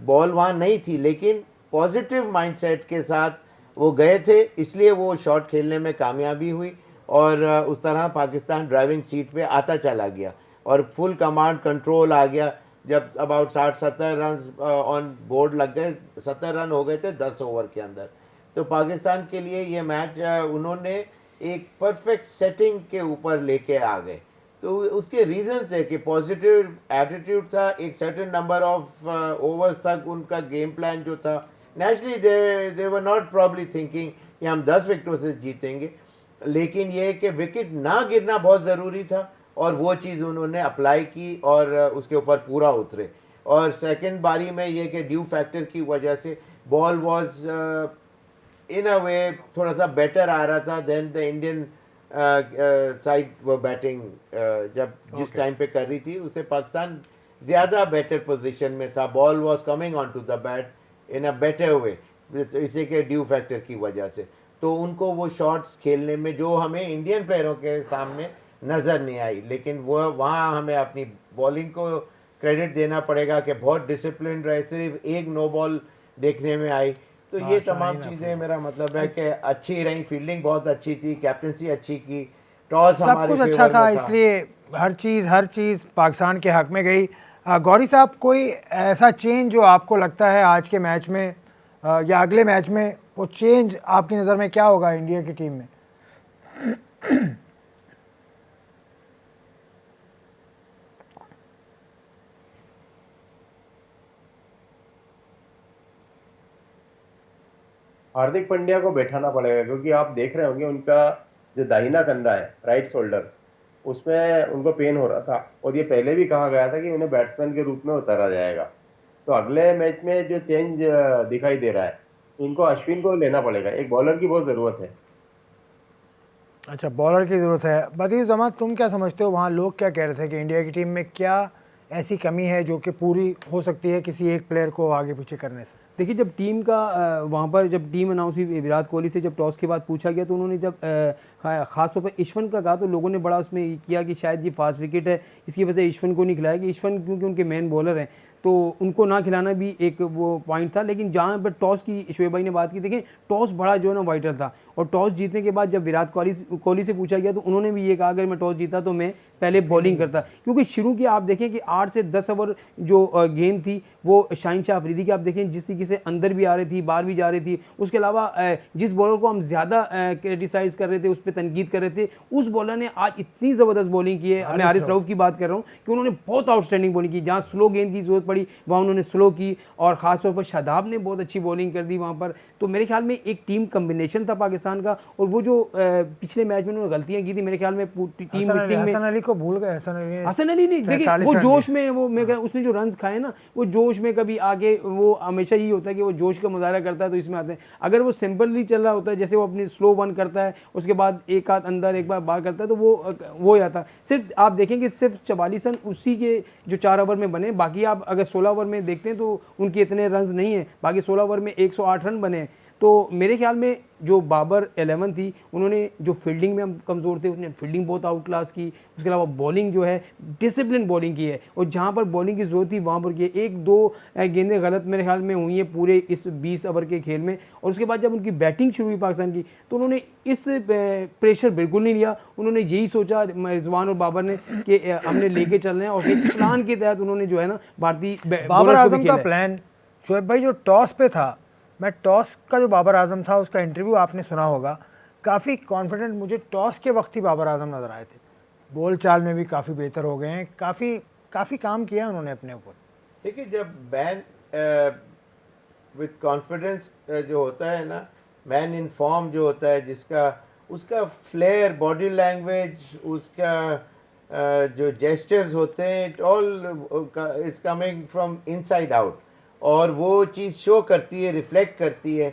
बॉल वहाँ नहीं थी, लेकिन पॉजिटिव माइंडसेट के साथ वो गए थे, इसलिए वो शॉट खेलने में कामयाबी हुई और उस तरह पाकिस्तान ड्राइविंग सीट पे आता चला गया और फुल कमांड कंट्रोल आ गया। जब अबाउट 60-70 रन ऑन बोर्ड लग गए, 70 रन हो गए थे 10 ओवर के अंदर, तो पाकिस्तान के लिए ये मैच उन्होंने एक परफेक्ट सेटिंग के ऊपर लेके आ गए। तो उसके रीजन थे कि पॉजिटिव एटीट्यूड था, एक सर्टेन नंबर ऑफ ओवर्स तक उनका गेम प्लान जो था, naturally they were not probably thinking कि हम 10 विकेटों से जीतेंगे, लेकिन ये कि विकेट ना गिरना बहुत ज़रूरी था और वो चीज़ उन्होंने अप्लाई की और उसके ऊपर पूरा उतरे। और सेकंड बारी में ये कि ड्यू फैक्टर की वजह से बॉल वाज इन अ वे थोड़ा सा बेटर आ रहा था देन द इंडियन साइड वो बैटिंग जब जिस टाइम पे कर रही थी, उससे पाकिस्तान ज़्यादा बेटर पोजीशन में था। Ball was coming on to the bat in a better way, इसी के ड्यू फैक्टर की वजह से, तो उनको वो शॉट्स खेलने में जो हमें इंडियन प्लेयरों के सामने नज़र नहीं आई। लेकिन वो वहाँ हमें अपनी बॉलिंग को क्रेडिट देना पड़ेगा कि बहुत डिसिप्लिन रहे, सिर्फ एक नो बॉल देखने में आई। तो ये तमाम चीज़ें मेरा मतलब है कि अच्छी रही, फील्डिंग बहुत अच्छी थी, कैप्टनसी अच्छी की, टॉस सब कुछ अच्छा था, इसलिए हर चीज़ पाकिस्तान के हक में गई। गौरी साहब, कोई ऐसा चेंज जो आपको लगता है आज के मैच में या अगले मैच में, वो चेंज आपकी नज़र में क्या होगा इंडिया की टीम में? हार्दिक पांड्या को बैठाना पड़ेगा, क्योंकि आप देख रहे होंगे उनका जो दाहिना कंधा है, राइट शोल्डर, उसमें उनको पेन हो रहा था और ये पहले भी कहा गया था कि उन्हें बैट्समैन के रूप में उतारा जाएगा। तो अगले मैच में जो चेंज दिखाई दे रहा है, इनको अश्विन को लेना पड़ेगा, एक बॉलर की बहुत ज़रूरत है। अच्छा, बॉलर की ज़रूरत है। बदीर जमा, तुम क्या समझते हो? वहाँ लोग क्या कह रहे थे कि इंडिया की टीम में क्या ऐसी कमी है जो कि पूरी हो सकती है किसी एक प्लेयर को आगे पीछे करने से? देखिए, जब टीम का वहाँ पर जब टीम अनाउंस हुई, विराट कोहली से जब टॉस के बाद पूछा गया तो उन्होंने जब ख़ास तौर पर ईश्वन का कहा, तो लोगों ने बड़ा उसमें किया कि शायद ये फास्ट विकेट है, इसकी वजह से ईश्वन को नहीं खिलाया कि ईश्वन क्योंकि उनके मेन बॉलर हैं, तो उनको ना खिलाना भी एक वो पॉइंट था। लेकिन जहाँ पर टॉस की शोएब भाई ने बात की, देखें टॉस बड़ा जो है ना वाइटर था, और टॉस जीतने के बाद जब विराट कोहली से पूछा गया तो उन्होंने भी ये कहा अगर मैं टॉस जीता तो मैं पहले बॉलिंग करता, क्योंकि शुरू की आप देखें कि 8 से 10 ओवर जो गेम थी वो शाहीन शाह अफरीदी की आप देखें जिस तरीके से अंदर भी आ रही थी, बाहर भी जा रही थी। उसके अलावा जिस बॉलर को हम ज़्यादा क्रिटिसाइज़ कर रहे थे, उस पर तनकीद कर रहे थे, उस बॉलर ने आज इतनी ज़बरदस्त बॉलिंग की है। मैं हारिस रऊफ की बात कर रहा हूँ कि उन्होंने बहुत आउटस्टैंडिंग बॉलिंग की, जहाँ स्लो गेंद की ज़रूरत पड़ी वहाँ उन्होंने स्लो की, और ख़ासतौर पर शादाब ने बहुत अच्छी बॉलिंग कर दी वहाँ पर। तो मेरे ख्याल में एक टीम कम्बिनेशन था पाकिस्तान पाकिस्तान का। और वो जो पिछले मैच में उन्होंने गलतियां की थी मेरे ख्याल में टीम मीटिंग में, हसन अली को भूल गए। हसन अली नहीं, देखिए वो जोश में वो मैं उसने जो रन्स खाए ना, वो जोश में कभी आगे, वो हमेशा यही होता है कि वो जोश का मुजाहरा करता है तो इसमें आते हैं। अगर वो सिंपली चल रहा होता है, जैसे वो अपनी स्लो वन करता है उसके बाद एक हाथ अंदर एक बार बाहर करता है, तो वो जाता। सिर्फ आप देखेंगे सिर्फ 44 रन उसी के जो 4 ओवर में बने, बाकी आप अगर 16 ओवर में देखते हैं तो उनके इतने रन नहीं है, बाकी 16 ओवर में 108 रन बने। तो मेरे ख्याल में जो बाबर 11 थी, उन्होंने जो फील्डिंग में हम कमज़ोर थे, उसने फील्डिंग बहुत आउट क्लास की। उसके अलावा बॉलिंग जो है डिसिप्लिन बॉलिंग की है, और जहाँ पर बॉलिंग की ज़रूरत थी वहाँ पर की है। 1-2 गेंदें गलत मेरे ख्याल में हुई हैं पूरे इस 20 ओवर के खेल में। और उसके बाद जब उनकी बैटिंग शुरू हुई पाकिस्तान की, तो उन्होंने इस प्रेशर बिल्कुल नहीं लिया। उन्होंने यही सोचा रिजवान और बाबर ने कि हमने लेके चलना है, और एक प्लान के तहत उन्होंने जो है ना भारतीय बाबर आजम का प्लान, शोएब भाई जो टॉस पे था, मैं टॉस का जो बाबर आजम था उसका इंटरव्यू आपने सुना होगा, काफ़ी कॉन्फिडेंट मुझे टॉस के वक्त ही बाबर आजम नज़र आए थे। बोल चाल में भी काफ़ी बेहतर हो गए हैं, काफ़ी काम किया उन्होंने अपने ऊपर। देखिए जब मैन विद कॉन्फिडेंस जो होता है ना, मैन इन फॉर्म जो होता है, जिसका उसका फ्लेयर, बॉडी लैंग्वेज, उसका जो जेस्चर्स होते हैं, it all is coming from inside out, और वो चीज़ शो करती है, रिफ्लेक्ट करती है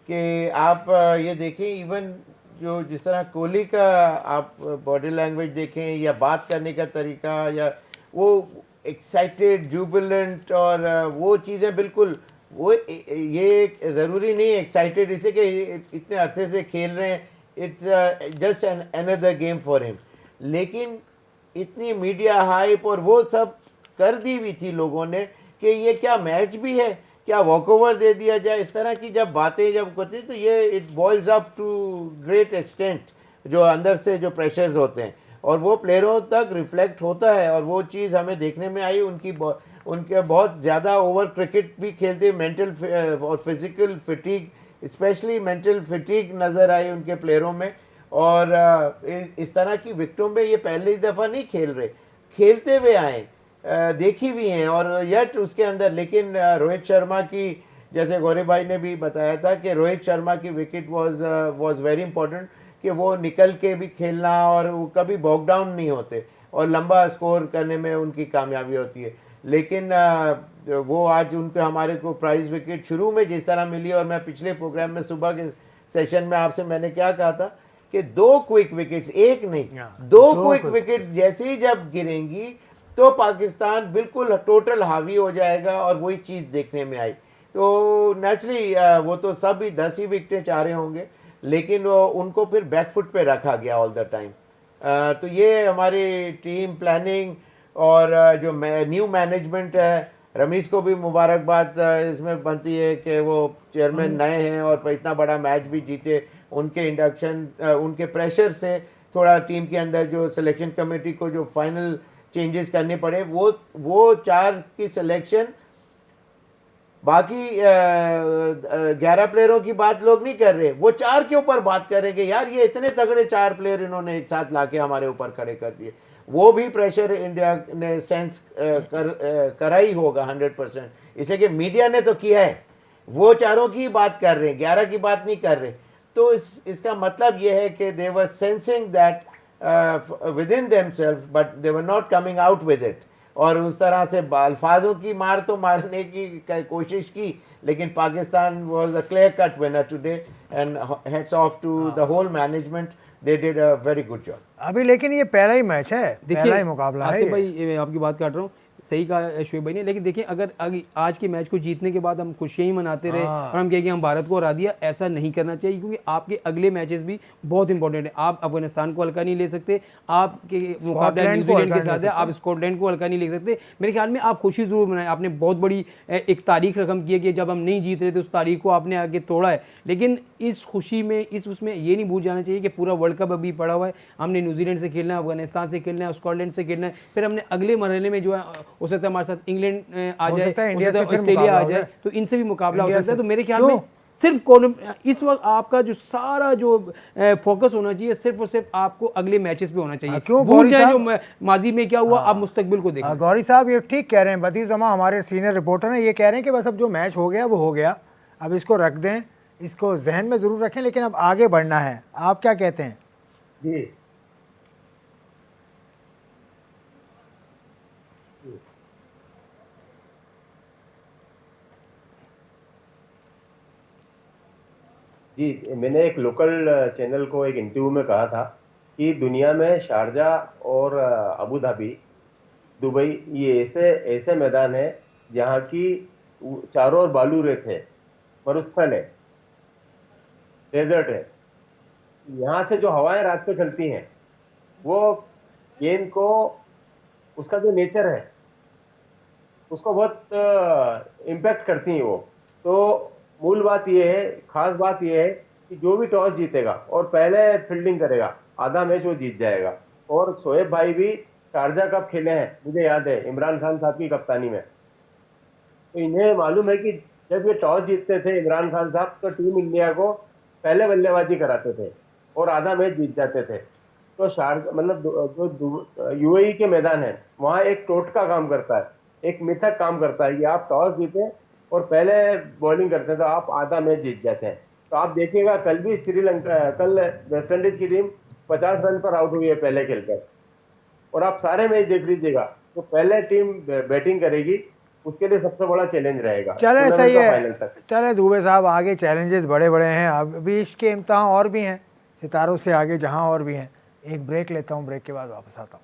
कि आप ये देखें, इवन जो जिस तरह कोहली का आप बॉडी लैंग्वेज देखें या बात करने का तरीका, या वो एक्साइटेड, जुबिलेंट, और वो चीज़ें बिल्कुल वो ये ज़रूरी नहीं एक्साइटेड इसे कि इतने अरसे से खेल रहे हैं, it's just an another game for him, लेकिन इतनी मीडिया हाइप और वो सब कर दी हुई थी लोगों ने कि ये क्या मैच भी है, क्या वॉकओवर दे दिया जाए, इस तरह की जब बातें जब करती, तो ये it boils up to great extent, जो अंदर से जो प्रेशर्स होते हैं, और वो प्लेयरों तक रिफ्लेक्ट होता है। और वो चीज़ हमें देखने में आई, उनके बहुत ज़्यादा ओवर क्रिकेट भी खेलते, मेंटल और फिजिकल फिटीग, स्पेशली मेंटल फिटीग नज़र आई उनके प्लेयरों में। और इस तरह की विकेटों में ये पहली दफ़ा नहीं खेल रहे, खेलते हुए आए, देखी भी हैं, और यट उसके अंदर। लेकिन रोहित शर्मा की, जैसे गौरी भाई ने भी बताया था कि रोहित शर्मा की विकेट वाज वेरी इंपॉर्टेंट, कि वो निकल के भी खेलना, और वो कभी बॉक डाउन नहीं होते, और लंबा स्कोर करने में उनकी कामयाबी होती है। लेकिन वो आज उनको, हमारे को प्राइज विकेट शुरू में जिस तरह मिली, और मैं पिछले प्रोग्राम में सुबह के सेशन में आपसे मैंने क्या कहा था कि 2 क्विक विकेट्स, एक नहीं 2 क्विक विकेट जैसे ही जब गिरेंगी तो पाकिस्तान बिल्कुल टोटल हावी हो जाएगा, और वही चीज़ देखने में आई। तो नेचुरली वो तो सब ही 10 ही विकेटें चाह रहे होंगे, लेकिन वो उनको फिर बैकफुट पे रखा गया ऑल द टाइम। तो ये हमारी टीम प्लानिंग और जो न्यू मैनेजमेंट है, रमीज को भी मुबारकबाद इसमें बनती है कि वो चेयरमैन नए हैं और इतना बड़ा मैच भी जीते। उनके इंडक्शन, उनके प्रेशर से थोड़ा टीम के अंदर जो सिलेक्शन कमेटी को जो फाइनल चेंजेस करने पड़े, वो 4 की सिलेक्शन, बाकी 11 प्लेयरों की बात लोग नहीं कर रहे, वो 4 के ऊपर बात करेंगे। यार ये इतने तगड़े 4 प्लेयर इन्होंने एक साथ लाके हमारे ऊपर खड़े कर दिए। वो भी प्रेशर इंडिया ने सेंस करा ही होगा 100%, इसलिए कि मीडिया ने तो किया है। वो 4 की बात कर रहे हैं, 11 की बात नहीं कर रहे। तो इसका मतलब ये है कि they were sensing that within themselves, but they were not coming out with it। और उस तरह से अल्फाजों की मार तो मारने की कोशिश की, लेकिन Pakistan was a clear cut winner today, and hats off to the whole management, they did a very good job। अभी लेकिन ये पहला ही मैच है, पहला ही मुकाबला है। आसिफ भाई, मैं आपकी बात काट रहा हूँ, सही कहा शोएब भाई ने, लेकिन देखिए अगर आज के मैच को जीतने के बाद हम खुशियां ही मनाते रहे और हम कहें कि हम भारत को हरा दिया, ऐसा नहीं करना चाहिए, क्योंकि आपके अगले मैचेस भी बहुत इंपॉर्टेंट है। आप अफगानिस्तान को हल्का नहीं ले सकते, आपके मुकाबला न्यूजीलैंड के साथ है, आप स्कॉटलैंड को हल्का नहीं ले सकते। मेरे ख्याल में आप खुशी जरूर मनाएं। आपने बहुत बड़ी एक तारीख रकम की है कि जब हम नहीं जीत रहे थे उस तारीख को आपने आगे तोड़ा है, लेकिन इस खुशी में, इस उसमें ये नहीं भूल जाना चाहिए कि पूरा वर्ल्ड कप अभी पड़ा हुआ है। हमने न्यूजीलैंड से खेलना है, अफगानिस्तान से खेलना है, स्कॉटलैंड से खेलना है, फिर हमने अगले मरहले में जो है हो सकता है हमारे साथ इंग्लैंड आ जाए, ऑस्ट्रेलिया आ जाए, तो इनसे भी मुकाबला हो सकता है। तो मेरे ख्याल में सिर्फ इस वक्त आपका जो सारा जो फोकस होना चाहिए सिर्फ और सिर्फ आपको अगले मैचेस पे होना चाहिए। भूल जाए जो माजी में क्या हुआ, आप मुस्तकबिल को देखें। गौरी साहब ये ठीक कह रहे हैं, बदीज़ जमा हमारे सीनियर रिपोर्टर हैं, ये कह रहे हैं कि बस अब जो मैच हो गया वो हो गया, अब इसको रख दें, इसको जहन में ज़रूर रखें, लेकिन अब आगे बढ़ना है। आप क्या कहते हैं? जी जी, मैंने एक लोकल चैनल को एक इंटरव्यू में कहा था कि दुनिया में शारजाह और अबू धाबी, दुबई, ये ऐसे ऐसे मैदान है जहाँ की चारों ओर बालू रेत है, मरुस्थल है, डेजर्ट है। यहाँ से जो हवाएं रात को चलती हैं वो गेंद को, उसका जो नेचर है उसको बहुत इम्पैक्ट करती हैं वो। तो मूल बात ये है, खास बात ये है कि जो भी टॉस जीतेगा और पहले फील्डिंग करेगा, आधा मैच वो जीत जाएगा। और शोएब भाई भी शारजा कप खेले हैं, मुझे याद है, इमरान खान साहब की कप्तानी में। तो इन्हें मालूम है कि जब ये टॉस जीतते थे इमरान खान साहब, तो टीम इंडिया को पहले बल्लेबाजी कराते थे और आधा मैच जीत जाते थे। तो शारजा मतलब जो यूएई के मैदान है, वहाँ एक टोटका काम करता है, एक मिथक काम करता है कि आप टॉस जीते और पहले बॉलिंग करते हैं तो आप आधा मैच जीत जाते हैं। तो आप देखिएगा कल भी कल वेस्ट इंडीज की टीम 50 रन पर आउट हुई है पहले खेलकर। और आप सारे मैच देख लीजिएगा, तो पहले टीम बैटिंग करेगी, उसके लिए सबसे बड़ा चैलेंज रहेगा चले टूर्नामेंट सही का है, फाइनल तक। चले दुबे साहब, आगे चैलेंजेस बड़े बड़े हैं, अभी इसके इम्तहान और भी हैं, सितारों से आगे जहां और भी हैं। एक ब्रेक लेता हूं, ब्रेक के बाद वापस आता हूं।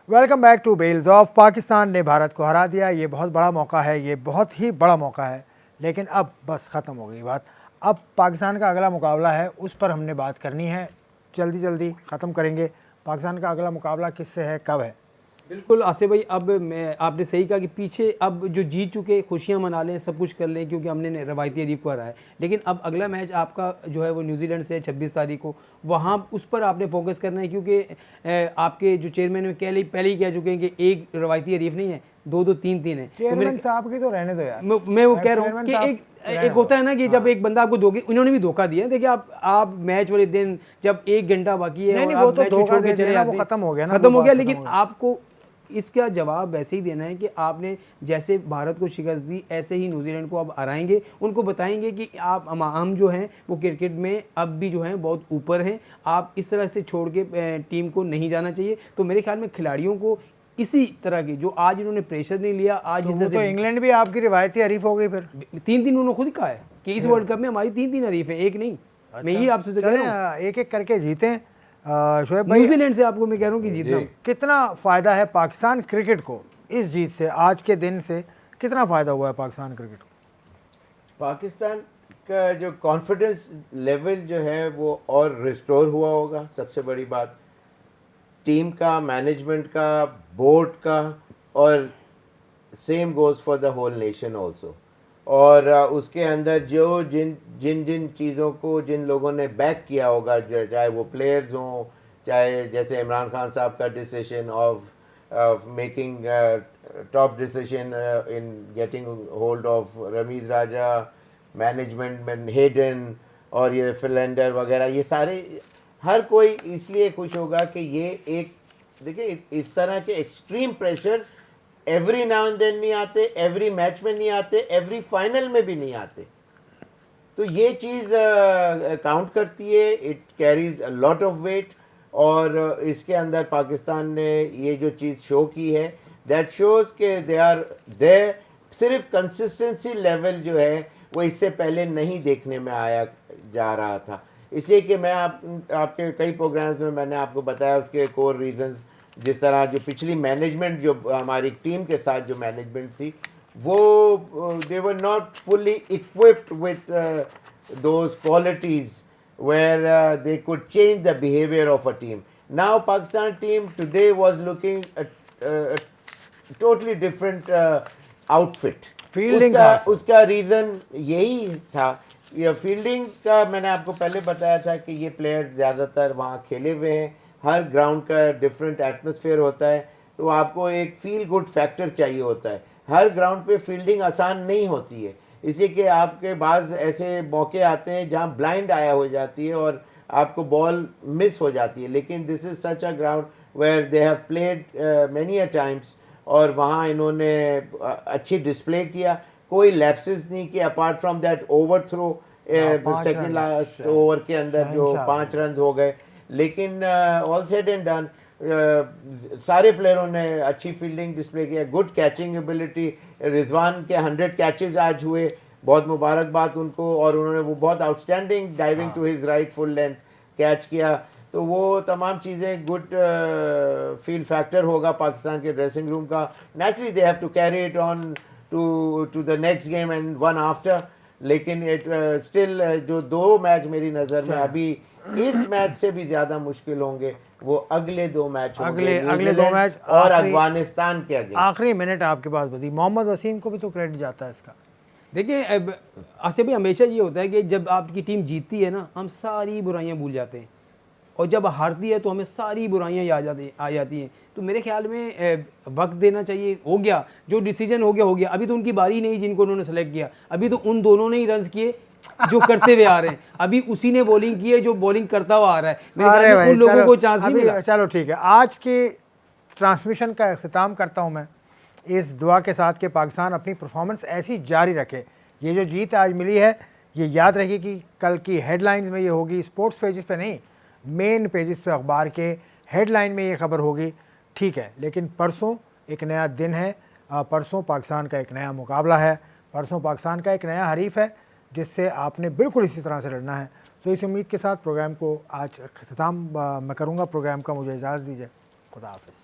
Welcome back to Bails Off. Pakistan ने भारत को हरा दिया, ये बहुत बड़ा मौका है, ये बहुत ही बड़ा मौका है, लेकिन अब बस ख़त्म हो गई बात। अब पाकिस्तान का अगला मुकाबला है, उस पर हमने बात करनी है, जल्दी जल्दी ख़त्म करेंगे। पाकिस्तान का अगला मुकाबला किससे है, कब है? बिल्कुल आसिफ भाई, अब मैं आपने सही कहा कि पीछे अब जो जीत चुके खुशियां मना लें, सब कुछ कर लें, क्योंकि हमने रवायती हरीफ को हराया है। लेकिन अब अगला मैच आपका जो है वो न्यूजीलैंड से है 26 तारीख को, वहाँ उस पर आपने फोकस करना है, क्योंकि आपके जो चेयरमैन है पहले ही कह चुके हैं कि एक रवायती हरीफ नहीं है, दो 3 है। चेयरमैन साहब की तो रहने दो यार, मैं वो कह रहा हूँ कि एक होता है ना कि जब एक बंदा आपको धोखे, उन्होंने भी धोखा दिया। देखिए आप मैच वाले दिन जब 1 घंटा बाकी है और आप मैच छोड़ के चले जाते हैं, खत्म हो गया, लेकिन आपको इसका जवाब वैसे ही देना है कि आपने जैसे भारत को शिकस्त दी, ऐसे ही न्यूजीलैंड को अब हराएंगे। उनको बताएंगे कि आप हम जो हैं वो क्रिकेट में अब भी जो हैं बहुत ऊपर हैं, आप इस तरह से छोड़ के टीम को नहीं जाना चाहिए। तो मेरे ख्याल में खिलाड़ियों को इसी तरह की, जो आज इन्होंने प्रेशर नहीं लिया, आज तो, तो इंग्लैंड भी आपकी रिवायती हरीफ हो गई फिर। 3 उन्होंने खुद कहा है कि इस वर्ल्ड कप में हमारी 3 हरीफ है, एक नहीं। मैं ये आपसे कह रहा हूं, एक एक करके जीते। शोएब भाई, न्यूजीलैंड से आपको मैं कह रहा हूँ कि जीतना। कितना फ़ायदा है पाकिस्तान क्रिकेट को इस जीत से, आज के दिन से कितना फ़ायदा हुआ है पाकिस्तान क्रिकेट को? पाकिस्तान का जो कॉन्फिडेंस लेवल जो है वो और रिस्टोर हुआ होगा, सबसे बड़ी बात। टीम का, मैनेजमेंट का, बोर्ड का, और same goes for the whole nation also. और उसके अंदर जो जिन चीज़ों को जिन लोगों ने बैक किया होगा, चाहे वो प्लेयर्स हों, चाहे जैसे इमरान खान साहब का decision of making top decision in getting hold of Ramiz Raja, management में हेडन और ये फिलेंडर वगैरह, ये सारे हर कोई इसलिए खुश होगा कि ये एक, देखिए इस तरह के extreme pressure every now and then नहीं आते, एवरी मैच में नहीं आते, एवरी फाइनल में भी नहीं आते। तो ये चीज़ काउंट करती है, it carries a lot of weight. और इसके अंदर पाकिस्तान ने ये जो चीज़ शो की है, दैट शोज के दे आर देयर। सिर्फ कंसिस्टेंसी लेवल जो है वो इससे पहले नहीं देखने में आया जा रहा था, इसलिए कि मैं आपके कई प्रोग्राम्स में मैंने आपको बताया उसके कोर रीजंस। जिस तरह जो पिछली मैनेजमेंट जो हमारी टीम के साथ जो मैनेजमेंट थी, वो they were not fully equipped with those qualities where they could change the behaviour of a team. Now Pakistan team today was looking totally different outfit. Fielding उसका रीज़न यही था। ये फील्डिंग का मैंने आपको पहले बताया था कि ये प्लेयर्स ज़्यादातर वहाँ खेले हुए हैं, हर ग्राउंड का डिफरेंट एटमॉस्फेयर होता है, तो आपको एक फील गुड फैक्टर चाहिए होता है। हर ग्राउंड पे फील्डिंग आसान नहीं होती है, इसलिए कि आपके पास ऐसे मौके आते हैं जहाँ ब्लाइंड आया हो जाती है और आपको बॉल मिस हो जाती है। लेकिन this is such a ground where they have played many a times, और वहाँ इन्होंने अच्छी डिस्प्ले किया, कोई लैप्सेस नहीं किया apart from that overthrow second last over के अंदर जो 5 रन हो गए। लेकिन ऑल सेड एंड डन सारे प्लेयरों ने अच्छी फील्डिंग डिस्प्ले किया, गुड कैचिंग एबिलिटी। रिजवान के 100 कैचेस आज हुए, बहुत मुबारकबाद उनको, और उन्होंने वो बहुत outstanding diving to his right full length catch किया। तो वो तमाम चीज़ें गुड फील फैक्टर होगा पाकिस्तान के ड्रेसिंग रूम का। Naturally they have to carry it on to the next game and one after. लेकिन स्टिल जो 2 मैच मेरी नज़र में अभी इस मैच से भी ज़्यादा मुश्किल होंगे, वो अगले 2 मैच होंगे, अगले 2 मैच और अफगानिस्तान के अगेंस्ट। आखिरी मिनट आपके पास बदी, मोहम्मद वसीम को भी तो क्रेडिट जाता है इसका। देखिए आसिफ भाई, हमेशा ये होता है कि जब आपकी टीम जीतती है ना, हम सारी बुराइयां भूल जाते हैं, और जब हारती है तो हमें सारी बुराइयां आ जाती हैं। तो मेरे ख्याल में वक्त देना चाहिए। हो गया जो डिसीजन हो गया। अभी तो उनकी बारी नहीं जिनको उन्होंने सेलेक्ट किया, अभी तो उन दोनों ने ही रन किए जो करते हुए आ रहे हैं। अभी उसी ने बॉलिंग की है जो बॉलिंग करता हुआ आ रहा है। मेरे ख्याल में उन लोगों को चांस नहीं मिला। चलो ठीक है, आज के ट्रांसमिशन का अख्तिताम करता हूँ मैं इस दुआ के साथ कि पाकिस्तान अपनी परफॉर्मेंस ऐसी जारी रखे। ये जो जीत आज मिली है, ये याद रखिए कि कल की हेडलाइंस में ये होगी, स्पोर्ट्स पेजेस पे नहीं, मेन पेजेस पे अखबार के हेडलाइन में ये खबर होगी, ठीक है। लेकिन परसों एक नया दिन है, परसों पाकिस्तान का एक नया मुकाबला है, परसों पाकिस्तान का एक नया हरीफ है जिससे आपने बिल्कुल इसी तरह से लड़ना है। तो इस उम्मीद के साथ प्रोग्राम को आज अख्तिताम मैं करूँगा प्रोग्राम का। मुझे इजाज़त दीजिए, खुदा हाफ़िज़।